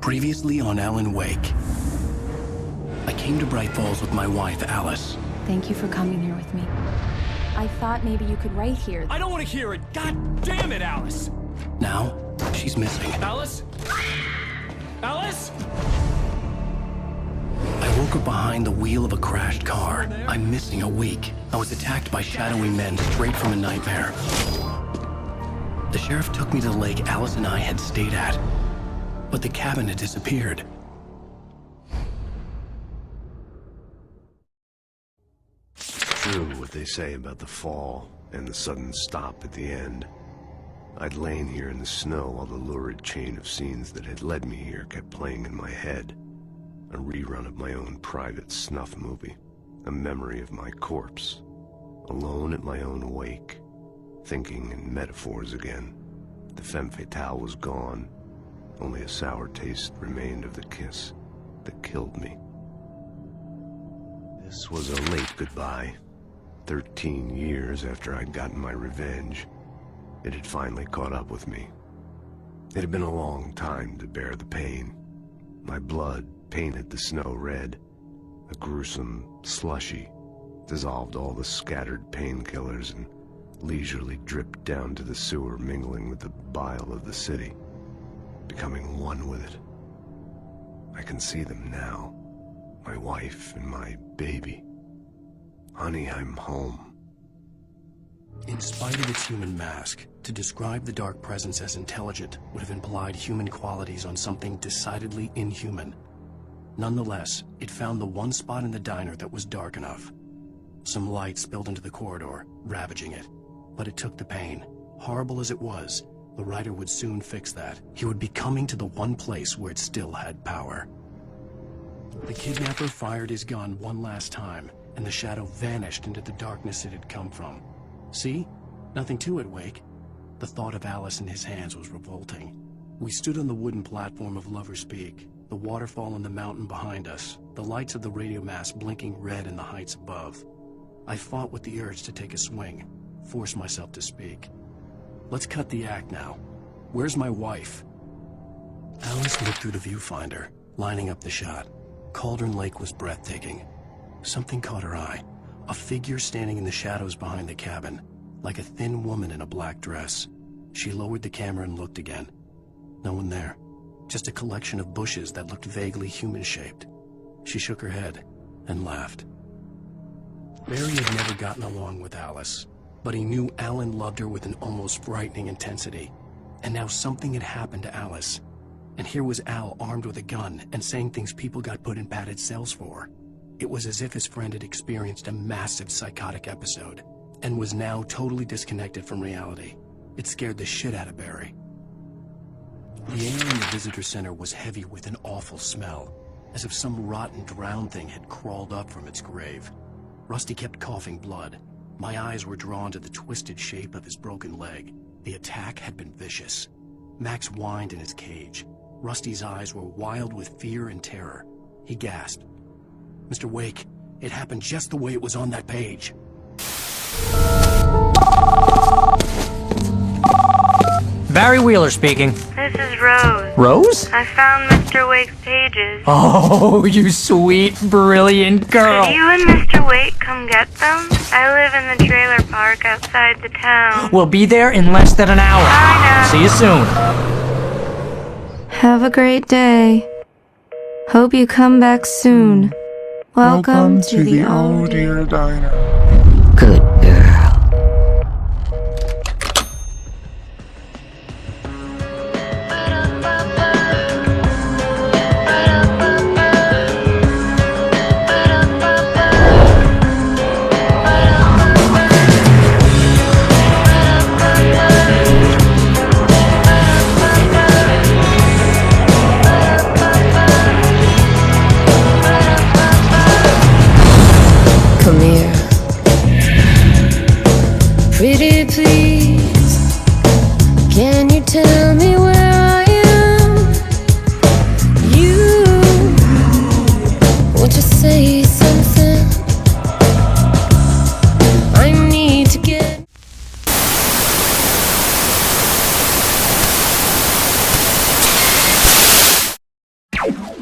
Previously on Alan Wake. I came to Bright Falls with my wife, Alice. Thank you for coming here with me. I thought maybe you could write here. I don't want to hear it! God damn it, Alice! Now, she's missing. Alice? Alice? I woke up behind the wheel of a crashed car. I'm missing a week. I was attacked by shadowy men straight from a nightmare. The sheriff took me to the lake Alice and I had stayed at, but the cabin had disappeared. True what they say about the fall and the sudden stop at the end. I'd lain here in the snow while the lurid chain of scenes that had led me here kept playing in my head. A rerun of my own private snuff movie. A memory of my corpse. Alone at my own wake. Thinking in metaphors again. The femme fatale was gone. Only a sour taste remained of the kiss that killed me. This was a late goodbye. 13 years after I'd gotten my revenge. It had finally caught up with me. It had been a long time to bear the pain. My blood painted the snow red. A gruesome slushy dissolved all the scattered painkillers and leisurely dripped down to the sewer, mingling with the bile of the city, becoming one with it. I can see them now, my wife and my baby. Honey, I'm home. In spite of its human mask, to describe the dark presence as intelligent would have implied human qualities on something decidedly inhuman. Nonetheless, it found the one spot in the diner that was dark enough. Some light spilled into the corridor, ravaging it. But it took the pain. Horrible as it was, the writer would soon fix that. He would be coming to the one place where it still had power. The kidnapper fired his gun one last time, and the shadow vanished into the darkness it had come from. See? Nothing to it, Wake. The thought of Alice in his hands was revolting. We stood on the wooden platform of Lover's Peak, the waterfall on the mountain behind us, the lights of the radio mast blinking red in the heights above. I fought with the urge to take a swing, force myself to speak. Let's cut the act now. Where's my wife? Alice looked through the viewfinder, lining up the shot. Cauldron Lake was breathtaking. Something caught her eye. A figure standing in the shadows behind the cabin, like a thin woman in a black dress. She lowered the camera and looked again. No one there. Just a collection of bushes that looked vaguely human-shaped. She shook her head and laughed. Barry had never gotten along with Alice, but he knew Alan loved her with an almost frightening intensity. And now something had happened to Alice. And here was Al armed with a gun and saying things people got put in padded cells for. It was as if his friend had experienced a massive psychotic episode and was now totally disconnected from reality. It scared the shit out of Barry. The air in the visitor center was heavy with an awful smell, as if some rotten drowned thing had crawled up from its grave. Rusty kept coughing blood. My eyes were drawn to the twisted shape of his broken leg. The attack had been vicious. Max whined in his cage. Rusty's eyes were wild with fear and terror. He gasped. Mr. Wake, it happened just the way it was on that page. Barry Wheeler speaking. This is Rose. Rose? I found Mr. Wake's pages. Oh, you sweet, brilliant girl. Could you and Mr. Wake come get them? I live in the trailer park outside the town. We'll be there in less than an hour. Bye now. See you soon. Have a great day. Hope you come back soon. Welcome to the Oh Dear Diner. Good girl. Come here. Ow.